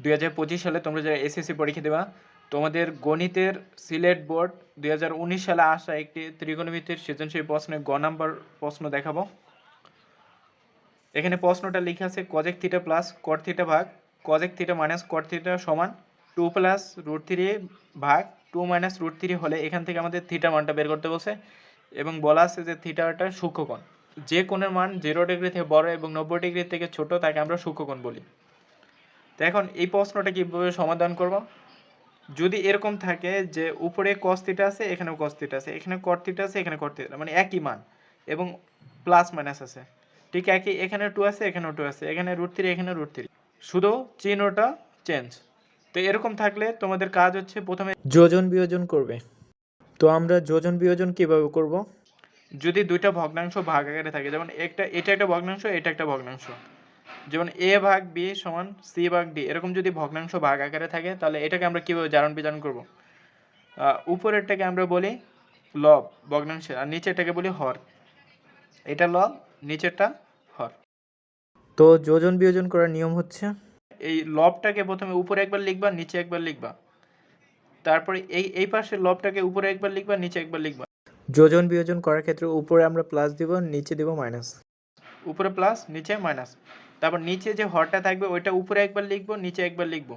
2025 সালে তোমরা যারা এসএসসি পরীক্ষা দেবা, তোমাদের গণিতের সিলেট বোর্ড 2019 সালে আসা একটি ত্রিকোণমিতির সৃজনশীল প্রশ্নের গ নাম্বার প্রশ্ন দেখাবো। এখানে প্রশ্নটা লেখা আছে cosec theta plus cot theta ভাগ cosec theta minus cot theta সমান 2 প্লাস √3 ভাগ 2 মাইনাস √3 হলে এখান থেকে আমাদের থিটা মানটা বের করতে বলছে এবং বলা আছে যে থিটাটা সূক্ষ্মকোণ। যে কোণের মান 0 ডিগ্রি থেকে বড় এবং 90 ডিগ্রি থেকে ছোট তাকে আমরা সূক্ষ্মকোণ বলি। তো এখন এই প্রশ্নটা কিভাবে সমাধান করব? যদি এরকম থাকে যে উপরে cos থিটা আছে, এখানেও cos থিটা আছে, এখানে cot থিটা আছে, এখানে cot থিটা, মানে একই মান এবং প্লাস মাইনাস আছে, ঠিক একই, এখানে 2 আছে, এখানেও 2 আছে, এখানে √3, এখানে √3, শুধু চিহ্নটা চেঞ্জ। তো এরকম থাকলে তোমাদের কাজ হচ্ছে প্রথমে যোজন বিয়োজন করবে। তো আমরা যোজন বিয়োজন কিভাবে করব? যদি দুইটা ভগ্নাংশ ভাগ আকারে থাকে, যেমন এটা একটা ভগ্নাংশ, এটা একটা ভগ্নাংশ, যেমন a ভাগ b সমান c ভাগ d, এরকম যদি ভগ্নাংশ ভাগ আকারে থাকে তাহলে এটাকে আমরা কিভাবে জারণ বিজারণ করব? উপরেরটাকে আমরা বলি লব ভগ্নাংশের, আর নিচেরটাকে বলি হর। এটা লব, নিচেরটা হর। তো যোজন বিয়োজন করার নিয়ম হচ্ছে এই লবটাকে প্রথমে উপরে একবার লিখবা, নিচে একবার লিখবা, তারপরে এই পাশের লবটাকে উপরে একবার লিখবা, নিচে একবার লিখবা। যোজন বিয়োজন করার ক্ষেত্রে উপরে আমরা প্লাস দিব, নিচে দিব মাইনাস, উপরে প্লাস নিচে মাইনাস। তারপর নিচে যে হরটা থাকবে ওইটা উপরে একবার লিখবো, নিচে একবার লিখবো।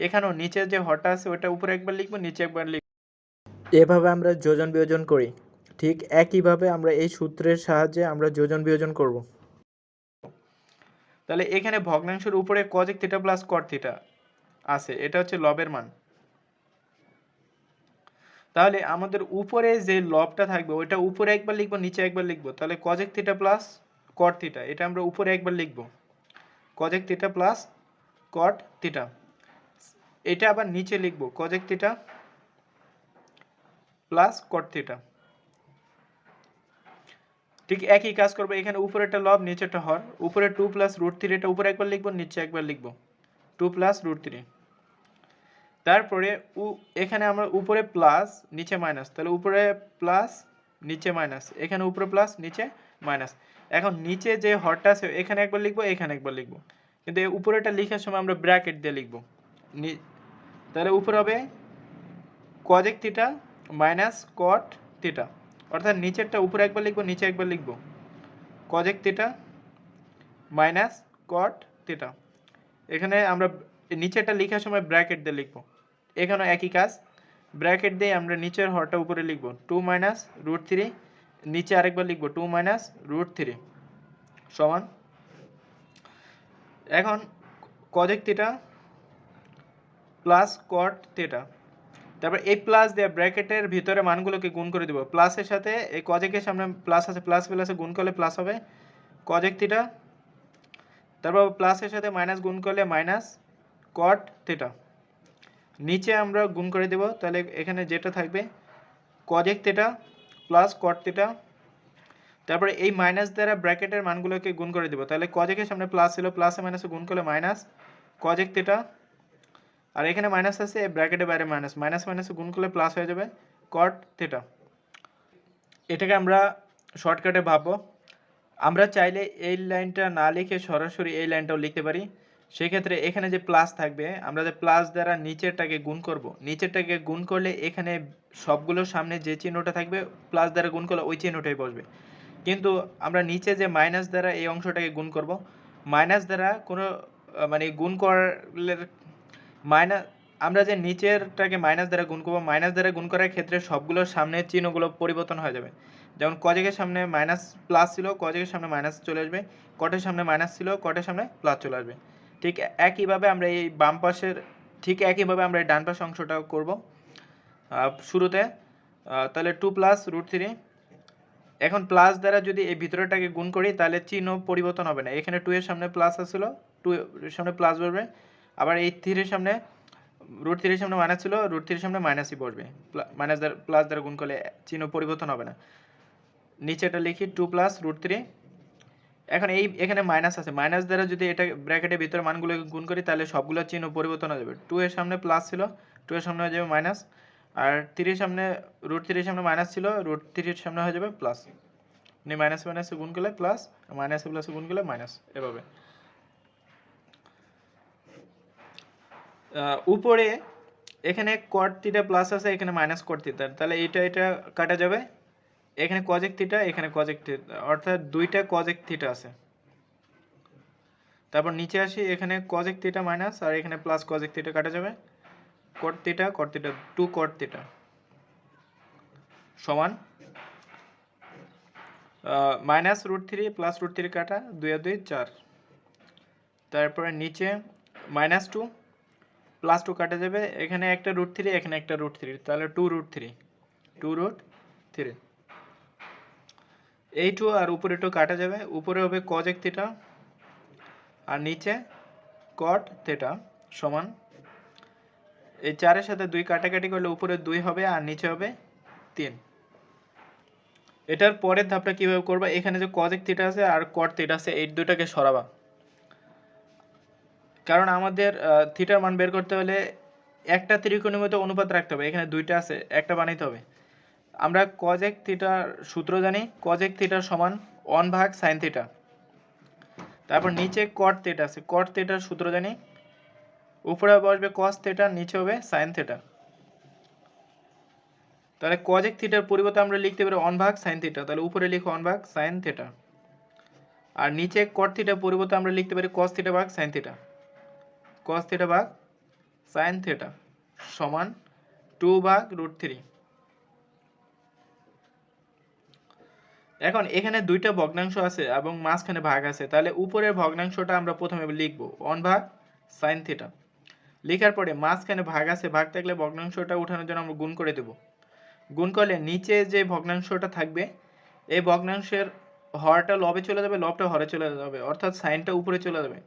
এখানেও নিচে যে হরটা আছে ওইটা উপরে একবার লিখবো, নিচে একবার লিখবো। এভাবে আমরা যোজন বিয়োজন করি। ঠিক একইভাবে আমরা এই সূত্রের সাহায্যে আমরা যোজন বিয়োজন করব। তাহলে এখানে ভগ্নাংশের উপরে cosec theta plus cot theta আছে, এটা হচ্ছে লবের মান। তাহলে আমাদের উপরে যে লবটা থাকবে ওইটা উপরে একবার লিখবো, নিচে একবার লিখবো। তাহলে cosec theta plus cot theta এটা আমরা উপরে একবার লিখবো, cosec theta plus cot theta. এটা আবার নিচে লিখবো cosec theta plus cot theta. ঠিক একই কাজ করবো, এখানে উপরেরটা লব, নিচেরটা হর। উপরে 2 প্লাস √3 এটা উপরে একবার লিখবো, নিচে একবার লিখবো 2 প্লাস √3। তারপরে এখানে আমরা উপরে প্লাস নিচে মাইনাস, তাহলে উপরে প্লাস নিচে মাইনাস, এখানে উপরে প্লাস নিচে মাইনাস। এখন নিচে যে হরটা আছে এখানে একবার লিখবো, এখানে একবার লিখবো, কিন্তু উপরেটা লেখার সময় আমরা ব্র্যাকেট দিয়ে লিখবো। তাহলে উপরে হবে cosec theta minus cot theta, অর্থাৎ নিচেরটা উপরে একবার লিখবো, নিচে একবার লিখবো cosec theta minus cot theta. এখানে আমরা নিচেরটা লেখার সময় ব্র্যাকেট দিয়ে লিখবো। এখানে একই কাজ, ব্র্যাকেট দিয়ে আমরা নিচের হরটা উপরে লিখবো 2 মাইনাস √3, নিচে আরেকবার লিখবো 2 মাইনাস √3 সমান। এখন cosec theta plus cot theta, তারপর এই প্লাস দিয়ে ব্র্যাকেটের ভিতরে মানগুলোকে গুণ করে দিব। প্লাসের সাথে এই cosec-এর সামনে প্লাস আছে, প্লাস প্লাসে গুণ করলে প্লাস হবে cosec থিটা, তারপর প্লাসের সাথে মাইনাস গুণ করলে মাইনাস cot থিটা। নিচে আমরা গুণ করে দেব, তাহলে এখানে যেটা থাকবে cosec theta plus cot theta, তারপরে এই মাইনাস দ্বারা ব্র্যাকেটের মানগুলোকে গুণ করে দেব। তাহলে cosec-এর সামনে প্লাস ছিল, প্লাসে মাইনাসে গুণ করলে মাইনাস cosec থিটা, আর এখানে মাইনাস আছে, ব্র্যাকেটের বাইরে মাইনাস, মাইনাস মাইনাসে গুণ করলে প্লাস হয়ে যাবে cot থিটা। এটাকে আমরা শর্টকাটে ভাববো। আমরা চাইলে এই লাইনটা না লিখে সরাসরি এই লাইনটাও লিখতে পারি। সেক্ষেত্রে এখানে যে প্লাস থাকবে, আমরা যে প্লাস দ্বারা নিচেরটাকে গুণ করব, নিচেরটাকে গুণ করলে এখানে সবগুলোর সামনে যে চিহ্নটা থাকবে প্লাস দ্বারা গুণ করলে ওই চিহ্নটাই বসবে। কিন্তু আমরা নিচে যে মাইনাস দ্বারা এই অংশটাকে গুণ করব, মাইনাস দ্বারা কোনো মানে গুণ করলে মাইনাস, আমরা যে নিচেরটাকে মাইনাস দ্বারা গুণ করব, মাইনাস দ্বারা গুণ করার ক্ষেত্রে সবগুলোর সামনের চিহ্নগুলো পরিবর্তন হয়ে যাবে। যেমন cosec-এর সামনে মাইনাস প্লাস ছিল, cosec-এর সামনে মাইনাস চলে আসবে, cot-এর সামনে মাইনাস ছিল, cot-এর সামনে প্লাস চলে আসবে। ঠিক একইভাবে আমরা এই বাম পাশের, ঠিক একইভাবে আমরা এই ডান পাশের অংশটাও করব শুরুতে। তাহলে 2 প্লাস √3, এখন প্লাস দ্বারা যদি এই ভিতরেটাকে গুণ করি তাহলে চিহ্ন পরিবর্তন হবে না। এখানে 2 এর সামনে প্লাস আসছিল, 2 এর সামনে প্লাস বসবে, আবার এই 3 এর সামনে √3 এর সামনে মাইনাস ছিল, √3 এর সামনে মাইনাসই বসবে। মাইনাস দ্বারা প্লাস দ্বারা গুণ করলে চিহ্ন পরিবর্তন হবে না। নিচেটা লিখি 2 প্লাস √3। এখন এখানে মাইনাস আছে, মাইনাস দ্বারা যদি এটা ব্র্যাকেটের ভিতরে মানগুলোকে গুণ করি তাহলে সবগুলো চিহ্ন পরিবর্তন হয়ে যাবে। 2 এর সামনে প্লাস ছিল, 2 এর সামনে হয়ে যাবে মাইনাস, আর 3 এর সামনে √3 এর সামনে মাইনাস ছিল, √3 এর সামনে হয়ে যাবে প্লাস। মাইনাস মাইনাসে গুণ করলে প্লাস, মাইনাসে প্লাসে গুণ করলে মাইনাস, এভাবে। উপরে এখানে কট থিটা প্লাস আছে, এখানে মাইনাস কট থিটা, তাহলে এটা কাটা যাবে। এখানে কজেক থিটা, এখানে কজেক থিটা, অর্থাৎ দুইটা কজেক থিটা আছে। তারপর নিচে আসি, এখানে কজেক থিটা মাইনাস আর এখানে প্লাস কজেক থিটা কাটা যাবে। কট থিটা 2 কট থিটা সমান মাইনাস √3 প্লাস √3 কাটা 2 আর 2 4। তারপরে নিচে -2 প্লাস 2 কাটা যাবে, এখানে একটা √3 এখানে একটা √3, তাহলে 2√3 এই 2 আর উপরে 2 কাটা যাবে, উপরে হবে কজেক থিটা আর নিচে কট থিটা সমান এই 4 এর সাথে 2 কাটাকাটি করলে উপরে 2 হবে আর নিচে হবে 3। এটার পরের ধাপটা কিভাবে করবা, এখানে যে কজেক থিটা আছে আর কট থিটা আছে এই দুটাকে সরাবা, কারণ আমাদের থিটার মান বের করতে হলে একটা ত্রিকোণের মধ্যে অনুপাত রাখতে হবে, এখানে দুইটা আছে একটা বানাইতে হবে। আমরা কজেক থিটার সূত্র জানি, কজেক থিটা সমান 1/sin থিটা। তারপর নিচে কট থিটা আছে, কট থিটার সূত্র জানি, উপরে বসবে cos থিটা, নিচে হবে sin থিটা। তাহলে কজেক থিটার পরিবর্তে আমরা লিখতে পারি 1/sin থিটা, তাহলে উপরে লিখো 1/sin থিটা। আর নিচে কট থিটার পরিবর্তে আমরা লিখতে পারি cos থিটা ভাগ sin থিটা, cos থিটা ভাগ sin থিটা সমান 2/√3। এখন এখানে দুইটা ভগ্নাংশ আছে এবং মাঝখানে ভাগ আছে, তাহলে উপরের ভগ্নাংশটা আমরা প্রথমে লিখব 1/sin থিটা। লেখার পরে মাঝখানে ভাগ আছে, ভাগ থাকলে ভগ্নাংশটা উঠানোর জন্য আমরা গুণ করে দেব। গুণ করলে নিচে যে ভগ্নাংশটা থাকবে এই ভগ্নাংশের হরটা লবে চলে যাবে, লবটা হরে চলে যাবে, অর্থাৎ সাইনটা উপরে চলে যাবে,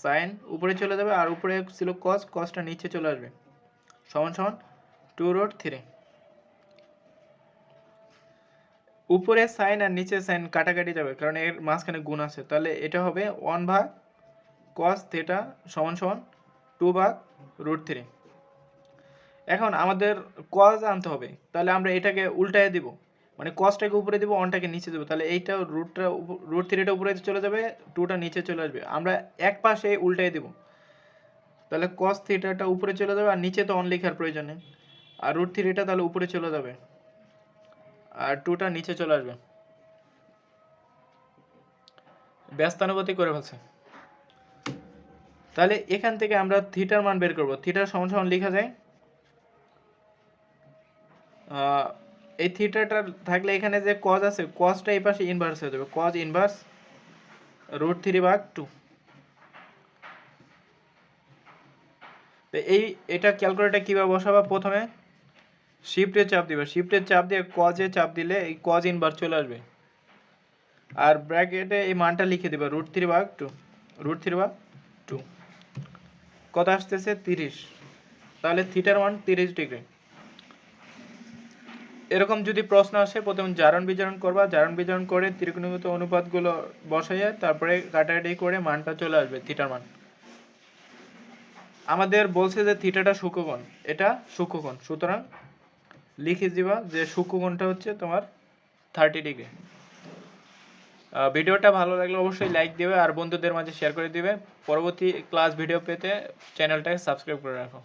সাইন উপরে চলে যাবে আর উপরে ছিল cos, cosটা নিচে চলে আসবে, সমান সমান 2√3। উপরে সাইন আর নিচে সাইন কাটাকাটি যাবে কারণ এর মাঝখানে গুণ আছে, তাহলে এটা হবে 1/cos থিটা সমান সমান 2/√3। এখন আমাদের cos আনতে হবে, তাহলে আমরা এটাকে উল্টায় দিব, মানে cosটাকে উপরে দিব, অনটাকে নিচে দেব, তাহলে এইটা √3টা উপরে চলে যাবে, 2টা নিচে চলে আসবে, আমরা এক পাশে উল্টায় দিব, তাহলে cos থিটাটা উপরে চলে যাবে আর নিচে তো অন লেখার প্রয়োজন নেই, আর √3টা তাহলে উপরে চলে যাবে আর 2টা নিচে চলে আসবে। ব্যস্তানুপাতিক করে ফেলছে। তাহলে এখান থেকে আমরা থিটার মান বের করব, থিটার সমান সমান লেখা যায় এই থিটাটা থাকলে এখানে যে cos আছে, cosটা এই পাশে ইনভার্স হয়ে যাবে, cos ইনভার্স √3/2। তো এটা ক্যালকুলেটর কিভাবে বসাবা, প্রথমে শিফটে চাপ দিবে, শিফটে চাপ দিয়ে cos-এ চাপ দিলে এই cos ইনভার্স চলে আসবে আর ব্র্যাকেটে এই মানটা লিখে দিবে √3/2। কত আসতেছে 30, তাহলে থিটার মান 30 ডিগ্রি। এরকম যদি প্রশ্ন আসে প্রথমে জারণ বিজারণ করবা, জারণ বিজারণ করে ত্রিকোণমিত অনুপাতগুলো বসাইয়া তারপরে কাটাকাটি করে মানটা চলে আসবে থিটার মান। আমাদের বলছে যে থিটাটা সূক্ষ্মকোণ, এটা সূক্ষ্মকোণ, সুতরাং লিখে দিবা যে সূক্ষ্মকোণটা হচ্ছে তোমার 30 ডিগ্রি। ভিডিওটা ভালো লাগলে অবশ্যই লাইক দিবে আর বন্ধুদের মাঝে শেয়ার করে দিবে। পরবর্তী ক্লাস ভিডিও পেতে চ্যানেলটাকে সাবস্ক্রাইব করে রাখো।